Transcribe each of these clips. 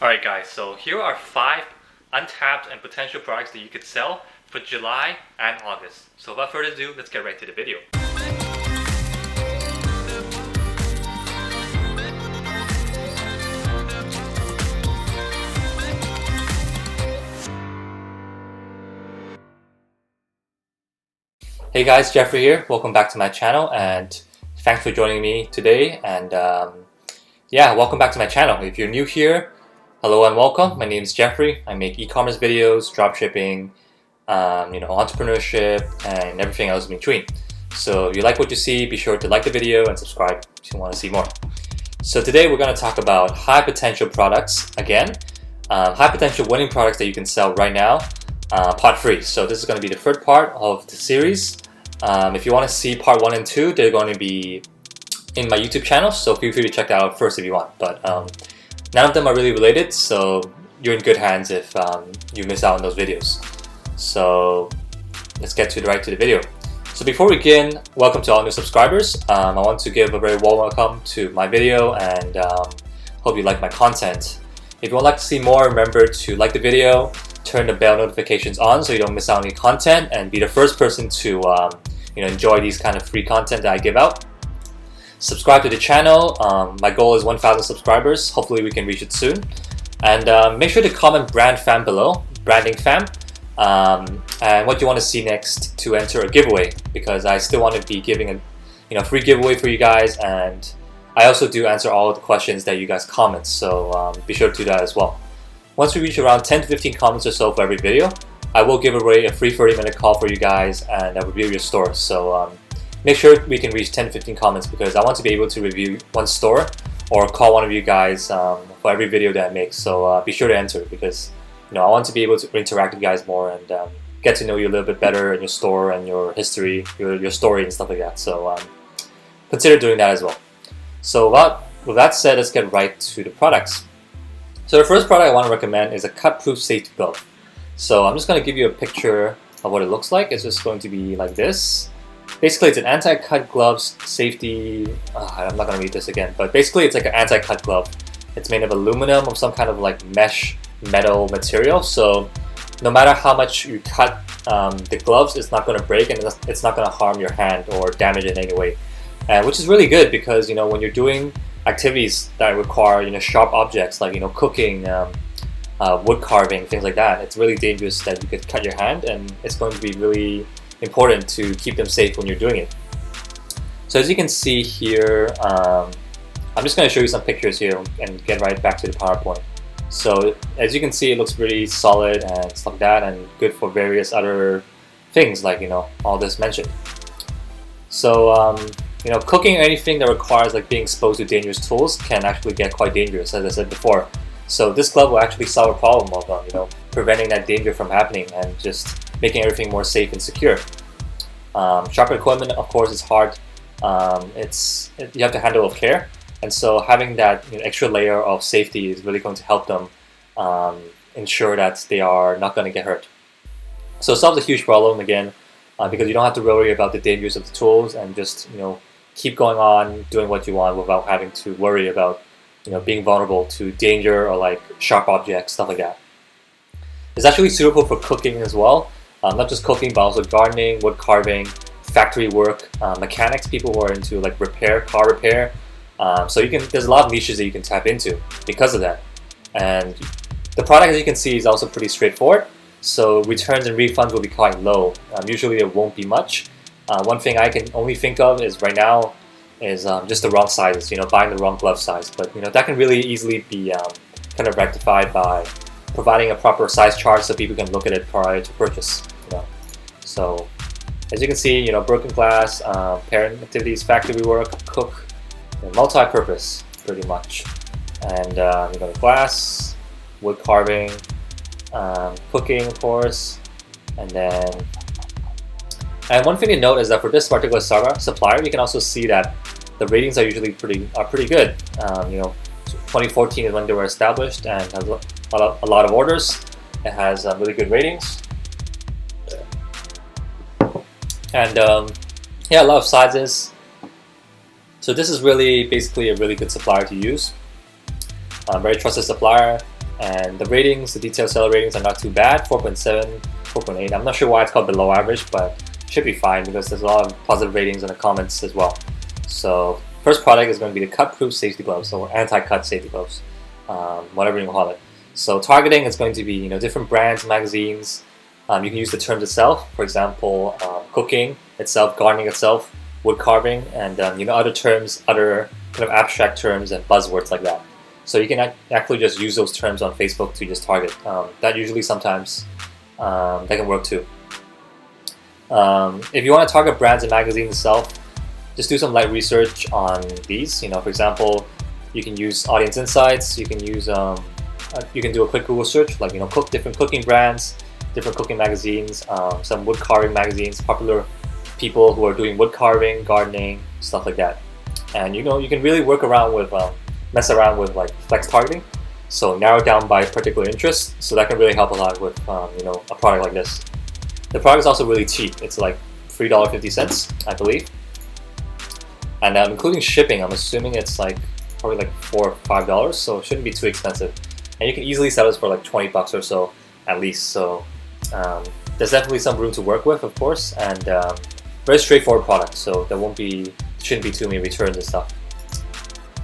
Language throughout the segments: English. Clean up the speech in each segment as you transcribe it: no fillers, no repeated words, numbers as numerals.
Alright guys, so here are 5 untapped and potential products that you could sell for July and August. So without further ado, let's get right to the video. Hey guys, Jeffrey here. Welcome back to my channel and thanks for joining me today. And yeah, welcome back to my channel. If you're new here, hello and welcome. My name is Jeffrey. I make e-commerce videos, dropshipping, entrepreneurship, and everything else in between. So if you like what you see, be sure to like the video and subscribe if you want to see more. So today we're going to talk about high potential products again. High potential winning products that you can sell right now. Part 3. So this is going to be the third part of the series. If you want to see part 1 and 2, they're going to be in my YouTube channel, so feel free to check that out first if you want. But none of them are really related, so you're in good hands if you miss out on those videos. So let's get right to the video. So before we begin, welcome to all new subscribers. I want to give a very warm welcome to my video and hope you like my content. If you would like to see more, remember to like the video, turn the bell notifications on so you don't miss out on any content, and be the first person to enjoy these kind of free content that I give out. Subscribe to the channel. My goal is 1,000 subscribers. Hopefully we can reach it soon. And make sure to comment BRANDFAM below, Branding Fam, and what you want to see next to enter a giveaway, because I still want to be giving a free giveaway for you guys, and I also do answer all of the questions that you guys comment, so be sure to do that as well. Once we reach around 10 to 15 comments or so for every video, I will give away a free 30-minute call for you guys and I'll review your store. So make sure we can reach 10 to 15 comments, because I want to be able to review one store or call one of you guys for every video that I make. So be sure to enter, because I want to be able to interact with you guys more and get to know you a little bit better in your store and your history, your story and stuff like that. So consider doing that as well. So with that said, let's get right to the products. So the first product I want to recommend is a cut-proof safety glove. So I'm just going to give you a picture of what it looks like. It's just going to be like this. Basically, it's an anti-cut gloves safety. I'm not going to read this again, but basically it's like an anti-cut glove. It's made of aluminum or some kind of like mesh metal material. So no matter how much you cut the gloves, it's not going to break and it's not going to harm your hand or damage it in any way. Which is really good, because when you're doing activities that require sharp objects like cooking, wood carving, things like that, it's really dangerous that you could cut your hand, and it's going to be really important to keep them safe when you're doing it. So as you can see here, I'm just going to show you some pictures here and get right back to the PowerPoint. So as you can see, it looks really solid and stuff like that, and good for various other things like all this mentioned. So cooking or anything that requires like being exposed to dangerous tools can actually get quite dangerous, as I said before. So this glove will actually solve a problem of preventing that danger from happening and just making everything more safe and secure. Sharp equipment, of course, is hard. You have to handle with care, and so having that extra layer of safety is really going to help them ensure that they are not going to get hurt. So it solves a huge problem again, because you don't have to worry about the dangers of the tools and just keep going on doing what you want without having to worry about being vulnerable to danger or like sharp objects, stuff like that. It's actually suitable for cooking as well, not just cooking but also gardening, wood carving, factory work, mechanics, people who are into like repair, car repair. So there's a lot of niches that you can tap into because of that. And the product, as you can see, is also pretty straightforward. So returns and refunds will be quite low. Usually it won't be much. One thing I can only think of is right now is just the wrong sizes, buying the wrong glove size. But that can really easily be kind of rectified by providing a proper size chart so people can look at it prior to purchase. So as you can see, broken glass, parent activities, factory work, cook, multi-purpose pretty much. And glass, wood carving, cooking, of course, and one thing to note is that for this particular supplier, you can also see that the ratings are usually pretty good. 2014 is when they were established and has a lot of orders. It has really good ratings, and yeah, a lot of sizes. So this is really basically a really good supplier to use. Very trusted supplier. and the ratings, the detailed seller ratings are not too bad, 4.7, 4.8. I'm not sure why it's called below average, but it should be fine because there's a lot of positive ratings in the comments as well. So first product is going to be the cut-proof safety gloves, or anti-cut safety gloves, whatever you call it. So targeting is going to be different brands, magazines. You can use the terms itself, for example, cooking itself, gardening itself, wood carving, and other terms, other kind of abstract terms and buzzwords like that. So you can actually just use those terms on Facebook to just target. That usually sometimes that can work too. If you want to target brands and magazines itself, just do some light research on these. For example, you can use audience insights. You can use you can do a quick Google search, like different cooking brands, different cooking magazines, some wood carving magazines, popular people who are doing wood carving, gardening, stuff like that. And you can really work around with mess around with like flex targeting, so narrow down by particular interest. So that can really help a lot with a product like this. The product is also really cheap. It's like $3.50, I believe, and including shipping, I'm assuming it's like probably like $4 or $5, so it shouldn't be too expensive. And you can easily sell this for like 20 bucks or so at least. So there's definitely some room to work with, of course, and very straightforward product. So there shouldn't be too many returns and stuff.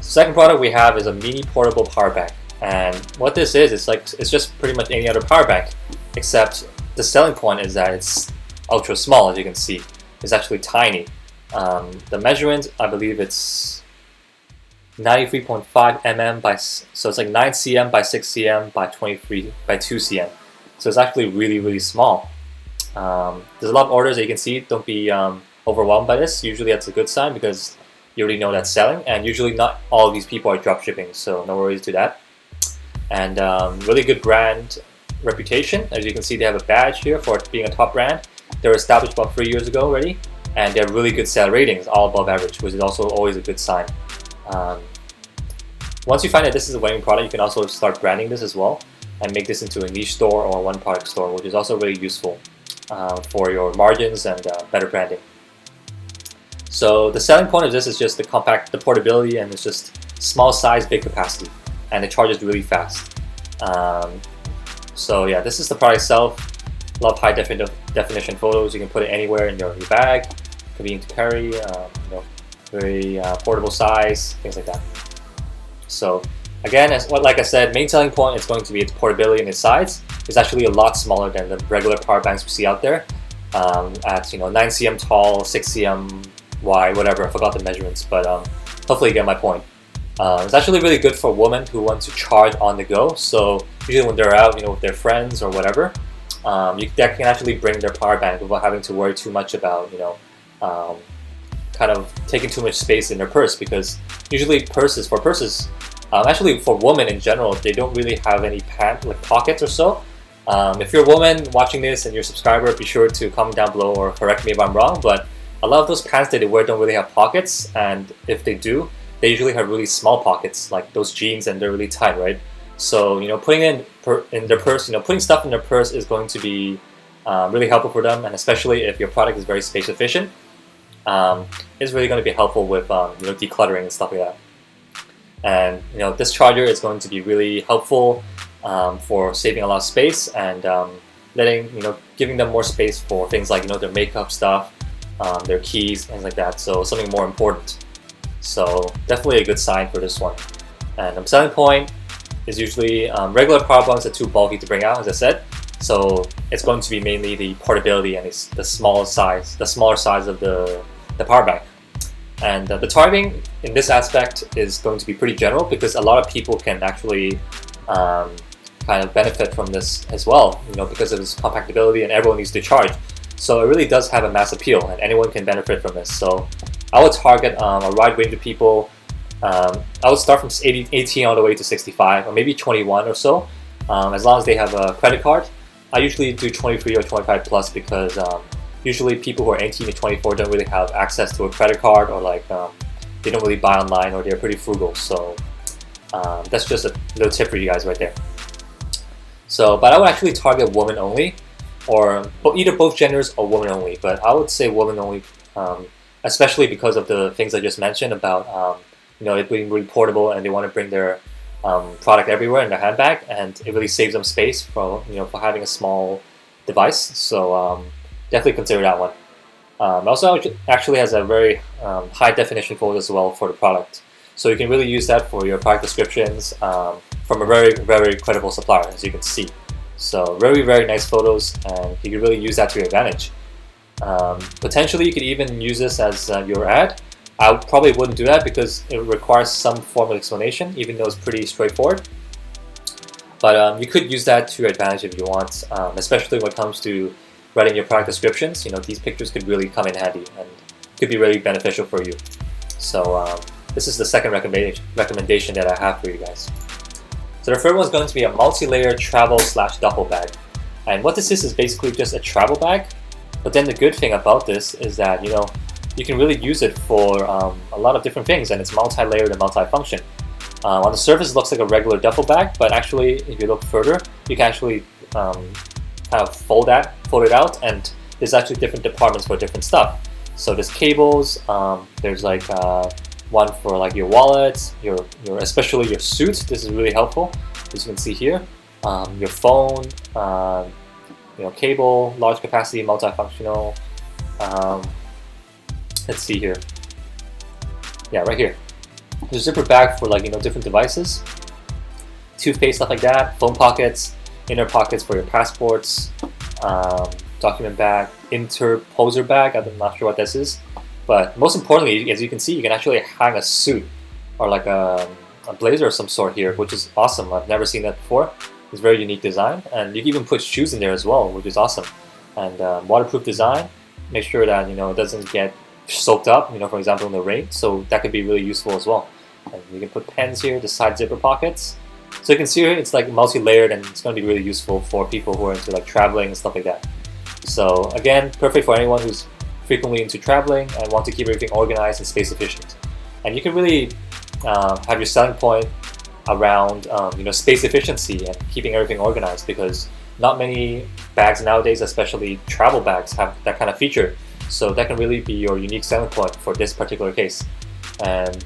Second product we have is a mini portable power bank, and what this is, it's just pretty much any other power bank, except the selling point is that it's ultra small. As you can see, it's actually tiny. The measurement, I believe it's 93.5 mm so it's like 9 cm by 6 cm by 23 by 2 cm. So it's actually really, really small. There's a lot of orders that you can see. Don't be overwhelmed by this. Usually that's a good sign because you already know that's selling, and usually not all of these people are drop shipping, so no worries to that. And really good brand reputation. As you can see, they have a badge here for being a top brand. They were established about 3 years ago already, and they have really good sale ratings, all above average, which is also always a good sign. Once you find that this is a winning product, you can also start branding this as well and make this into a niche store or a one product store, which is also really useful for your margins and better branding. So the selling point of this is just the portability, and it's just small size, big capacity, and it charges really fast. So yeah, this is the product itself. Love high definition photos. You can put it anywhere in your bag, convenient to carry, very portable size, things like that. So again, like I said, main selling point is going to be its portability and its size. It's actually a lot smaller than the regular power banks we see out there. At 9 cm tall, 6 cm wide, whatever. I forgot the measurements, but hopefully you get my point. It's actually really good for women who want to charge on the go. So usually when they're out, with their friends or whatever, they can actually bring their power bank without having to worry too much about kind of taking too much space in their purse, because usually purses, actually for women in general, they don't really have any pockets or so. If you're a woman watching this and you're a subscriber, be sure to comment down below or correct me if I'm wrong, but a lot of those pants that they wear don't really have pockets, and if they do, they usually have really small pockets, like those jeans, and they're really tight, right? So putting in their purse, putting stuff in their purse is going to be really helpful for them, and especially if your product is very space efficient, it's really going to be helpful with decluttering and stuff like that. And this charger is going to be really helpful for saving a lot of space and giving them more space for things like their makeup stuff, their keys, things like that. So something more important. So definitely a good sign for this one. And the selling point is usually regular power banks are too bulky to bring out, as I said. So it's going to be mainly the portability and the smaller size of the power bank. And the targeting in this aspect is going to be pretty general, because a lot of people can actually kind of benefit from this as well, because of its compactability, and everyone needs to charge. So it really does have a mass appeal, and anyone can benefit from this. So I would target a wide range of people. I would start from 18 all the way to 65, or maybe 21 or so, as long as they have a credit card. I usually do 23 or 25 plus, because usually people who are 18 to 24 don't really have access to a credit card, or they don't really buy online, or they're pretty frugal. So that's just a little tip for you guys right there. So, but I would actually target women only, or either both genders or women only. But I would say women only, especially because of the things I just mentioned about it being really portable, and they want to bring their product everywhere in their handbag, and it really saves them space for for having a small device. So definitely consider that one. Also, actually has a very high definition photo as well for the product, so you can really use that for your product descriptions from a very credible supplier, as you can see. So very nice photos, and you can really use that to your advantage. Potentially, you could even use this as your ad. I probably wouldn't do that because it requires some form of explanation, even though it's pretty straightforward. But you could use that to your advantage if you want, especially when it comes to writing your product descriptions. These pictures could really come in handy and could be really beneficial for you. So this is the second recommendation that I have for you guys. So the third one is going to be a multi-layer travel/duffel bag. And what this is basically just a travel bag. But then the good thing about this is that you can really use it for a lot of different things, and it's multi-layered and multi-function. On the surface, it looks like a regular duffel bag, but actually, if you look further, you can actually kind of fold it out, and there's actually different departments for different stuff. So there's cables. There's like one for like your wallet, your especially your suit. This is really helpful, as you can see here. Your phone, cable, large capacity, multifunctional. Let's see here. Yeah, right here. There's a zipper bag for different devices, toothpaste, stuff like that, phone pockets, inner pockets for your passports, document bag, interposer bag. I'm not sure what this is, but most importantly, as you can see, you can actually hang a suit or like a blazer of some sort here, which is awesome. I've never seen that before. It's a very unique design, and you can even put shoes in there as well, which is awesome. And waterproof design. Make sure that it doesn't get soaked up, for example, in the rain, so that could be really useful as well. And you can put pens here, the side zipper pockets. So you can see here, it's like multi-layered, and it's going to be really useful for people who are into like traveling and stuff like that. So again, perfect for anyone who's frequently into traveling and want to keep everything organized and space efficient. And you can really have your selling point around space efficiency and keeping everything organized, because not many bags nowadays, especially travel bags, have that kind of feature. So that can really be your unique selling point for this particular case. And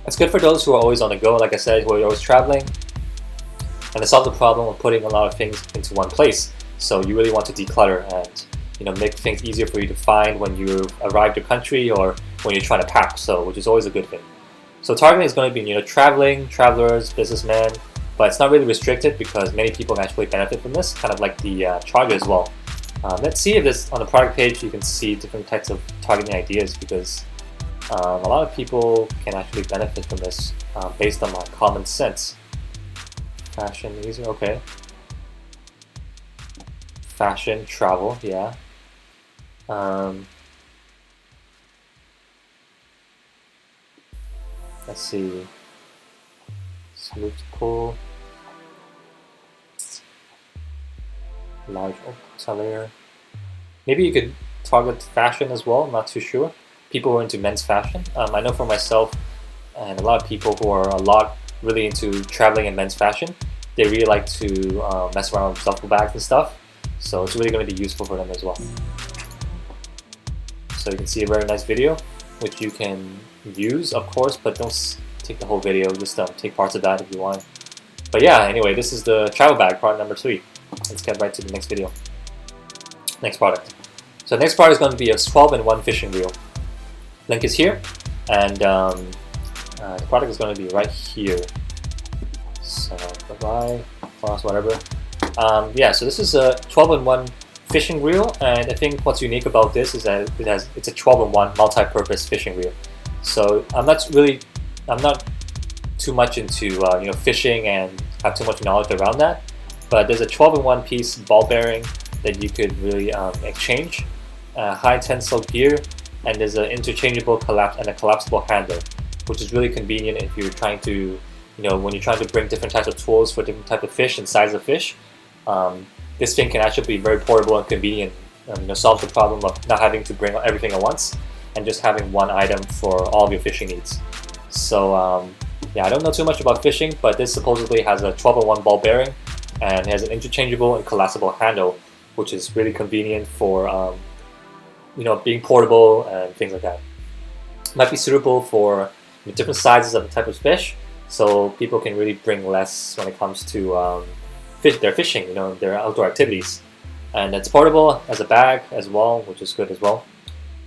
it's good for those who are always on the go, like I said, who are always traveling, and to solve the problem of putting a lot of things into one place. So you really want to declutter and make things easier for you to find when you arrive to country or when you're trying to pack. So which is always a good thing. So targeting is going to be travelers, businessmen, but it's not really restricted because many people can actually benefit from this, kind of like the charger as well. Let's see if this on the product page you can see different types of targeting ideas, because a lot of people can actually benefit from this based on my common sense. Fashion, easier, okay. Fashion, travel, yeah. Let's see. Smooth to pull. Large multi-layer. Maybe you could target fashion as well, I'm not too sure. People who are into men's fashion. I know for myself and a lot of people who are really into traveling and men's fashion, they really like to mess around with duffel bags and stuff. So it's really going to be useful for them as well. So you can see a very nice video, which you can use, of course, but don't take the whole video, just take parts of that if you want. But yeah, anyway, this is the travel bag, product number 3. Let's get right to the next video. Next product. So the next product is going to be a 12-in-1 fishing reel. Link is here, and the product is going to be right here. So bye-bye, pause, whatever. Yeah, so this is a 12-in-1 fishing reel, and I think what's unique about this is that it's a 12-in-1 multi-purpose fishing reel. So I'm not too much into fishing and have too much knowledge around that, but there's a 12-in-1 piece ball bearing that you could really exchange, high tensile gear, and there's an interchangeable collapsible handle, which is really convenient if you're trying to, when you're trying to bring different types of tools for different types of fish and size of fish. This thing can actually be very portable and convenient, solve the problem of not having to bring everything at once and just having one item for all of your fishing needs. So yeah, I don't know too much about fishing, but this supposedly has a 12-in-1 ball bearing and has an interchangeable and collapsible handle, which is really convenient for being portable and things like that. Might be suitable for different sizes of the type of fish, so people can really bring less when it comes to their fishing, their outdoor activities. And it's portable as a bag as well, which is good as well.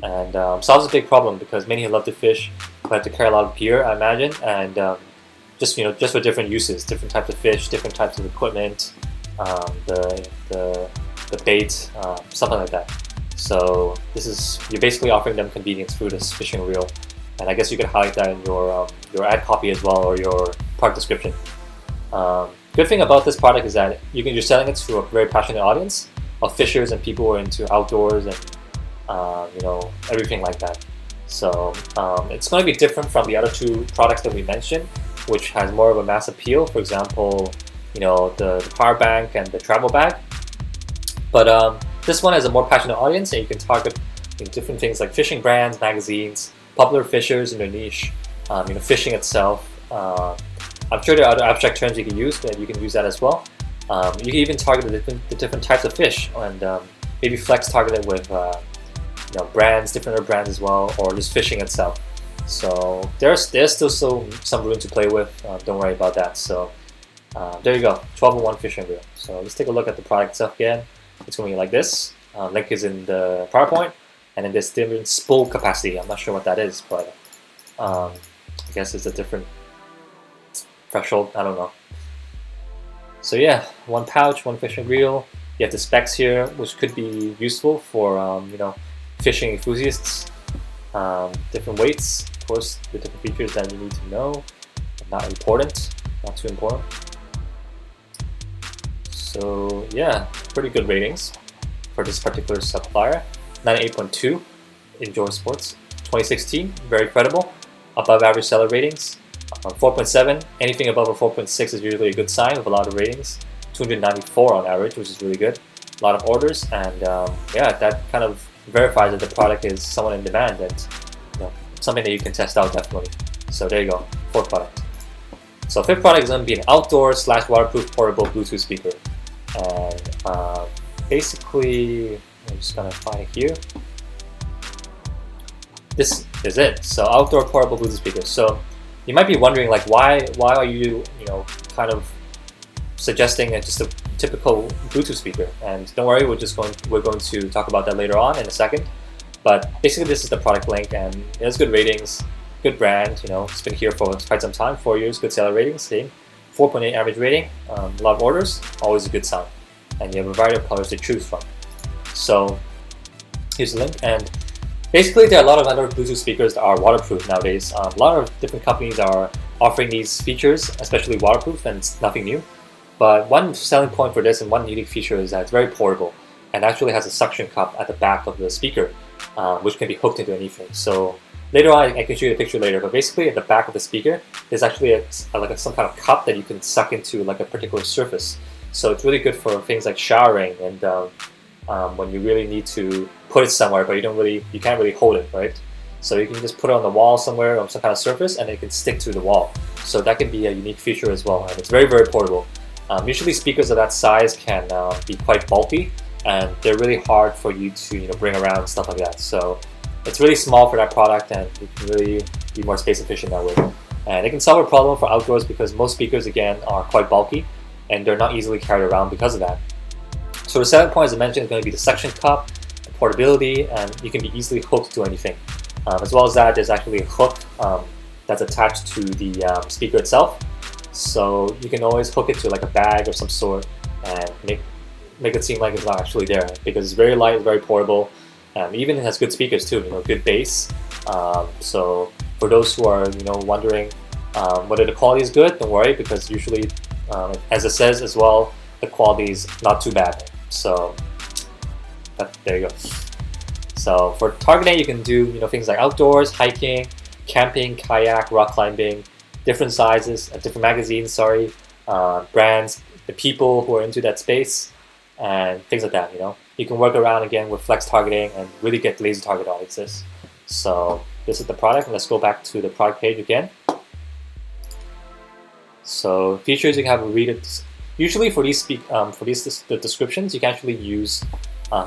And solves a big problem because many who love to fish will have to carry a lot of gear, I imagine, and just for different uses, different types of fish, different types of equipment, the bait, something like that. So you're basically offering them convenience through this fishing reel, and I guess you could highlight that in your ad copy as well, or your product description. Good thing about this product is that you're selling it to a very passionate audience of fishers and people who are into outdoors and everything like that. So it's going to be different from the other two products that we mentioned, which has more of a mass appeal. For example, the power bank and the travel bag. But this one has a more passionate audience, and you can target different things like fishing brands, magazines, popular fishers in their niche, fishing itself. I'm sure there are other abstract terms you can use, but you can use that as well. You can even target the different types of fish, and maybe flex target it with brands, different other brands as well, or just fishing itself. So there's still some room to play with. Don't worry about that. So there you go, 12-in-1 fishing reel. So let's take a look at the product itself again. It's going to be like this. Link is in the PowerPoint, and then there's different spool capacity. I'm not sure what that is, but I guess it's a different threshold. I don't know. So yeah, 1 pouch, 1 fishing reel. You have the specs here, which could be useful for fishing enthusiasts. Different weights, of course, the different features that you need to know. Not too important. So yeah, pretty good ratings for this particular supplier. 98.2, Enjoy Sports. 2016, very credible. Above average seller ratings. 4.7, anything above a 4.6 is usually a good sign with a lot of ratings. 294 on average, which is really good. A lot of orders, and yeah, that kind of verifies that the product is somewhat in demand and something that you can test out definitely. So there you go, 4th product. So 5th product is going to be an outdoor/waterproof portable Bluetooth speaker. And basically, I'm just going to find it here. This is it. So outdoor portable Bluetooth speaker. So you might be wondering, like, why are you kind of suggesting just a typical Bluetooth speaker? And don't worry, we're going to talk about that later on in a second. But basically, this is the product link, and it has good ratings, good brand. It's been here for quite some time, 4 years, good seller ratings. See, 4.8 average rating, a lot of orders, always a good sign. And you have a variety of colors to choose from. So here's the link, and basically there are a lot of other Bluetooth speakers that are waterproof nowadays. A lot of different companies are offering these features, especially waterproof, and it's nothing new. But one selling point for this and one unique feature is that it's very portable and actually has a suction cup at the back of the speaker, which can be hooked into anything. So later on, I can show you a picture later, but basically at the back of the speaker, there's actually some kind of cup that you can suck into like a particular surface. So it's really good for things like showering and when you really need to put it somewhere, but you can't really hold it, right? So you can just put it on the wall somewhere on some kind of surface, and it can stick to the wall. So that can be a unique feature as well, and it's very, very portable. Usually speakers of that size can be quite bulky, and they're really hard for you to bring around and stuff like that. So it's really small for that product, and you can really be more space efficient that way. And it can solve a problem for outdoors because most speakers, again, are quite bulky, and they're not easily carried around because of that. So the selling point, as I mentioned, is going to be the suction cup, the portability, and you can be easily hooked to anything. As well as that, there's actually a hook that's attached to the speaker itself. So you can always hook it to like a bag of some sort and make it seem like it's not actually there, because it's very light, very portable. Even it has good speakers too, good bass. So for those who are wondering whether the quality is good, don't worry, because usually, as it says as well, the quality is not too bad. So there you go. So for targeting, you can do things like outdoors, hiking, camping, kayak, rock climbing, different sizes, different magazines, brands, the people who are into that space, and things like that. You can work around again with flex targeting and really get laser target audiences. So this is the product, and let's go back to the product page again. So features, you can have a read it. Usually for the descriptions, you can actually use.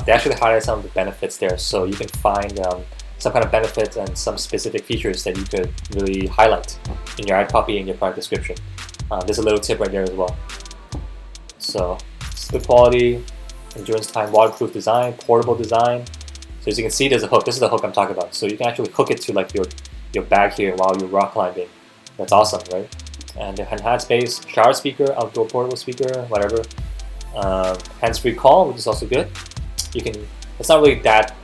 They actually highlight some of the benefits there, so you can find some kind of benefit and some specific features that you could really highlight in your ad copy and your product description. There's a little tip right there as well. So it's good quality, endurance time, waterproof design, portable design. So as you can see, there's a hook. This is the hook I'm talking about. So you can actually hook it to like your bag here while you're rock climbing. That's awesome, right? And the enhanced bass, shower speaker, outdoor portable speaker, whatever. Hands-free call, which is also good. You can. It's not really that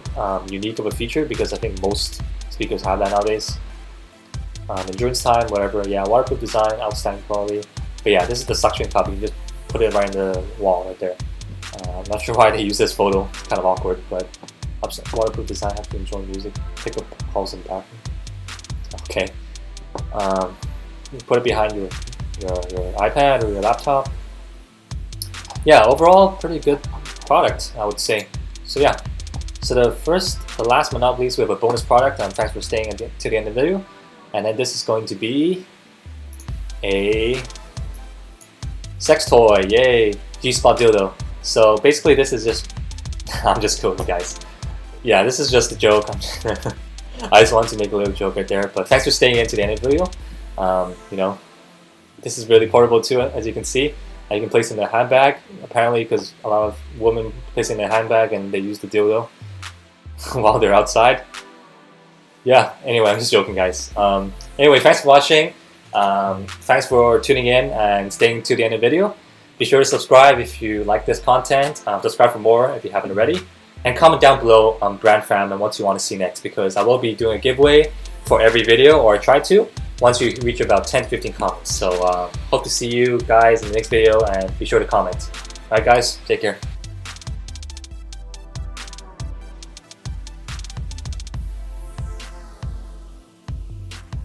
unique of a feature because I think most speakers have that nowadays. Endurance time, whatever. Yeah, waterproof design, outstanding quality. But yeah, this is the suction cup. You can just put it right in the wall right there. I'm not sure why they use this photo. It's kind of awkward, but waterproof design. Have to enjoy music. Pick up calls in the bathroom. Okay. You put it behind your iPad or your laptop. Yeah, overall pretty good product, I would say. So yeah. So the last but not least, we have a bonus product. Thanks for staying to the end of the video. And then this is going to be a sex toy. Yay! G-spot dildo. So basically, this is just I'm just kidding, guys. Yeah, this is just a joke. I just wanted to make a little joke right there. But thanks for staying in to the end of the video. You know, this is really portable too, as you can see. You can place it in a handbag, apparently, because a lot of women place it in a handbag and they use the dildo while they're outside. Yeah, anyway, I'm just joking, guys. Anyway, thanks for watching. Thanks for tuning in and staying to the end of the video. Be sure to subscribe if you like this content. Subscribe for more if you haven't already. And comment down below BRANDFAM and what you want to see next, because I will be doing a giveaway for every video, or I try to, once you reach about 10-15 comments. So hope to see you guys in the next video, and be sure to comment. Alright guys, take care.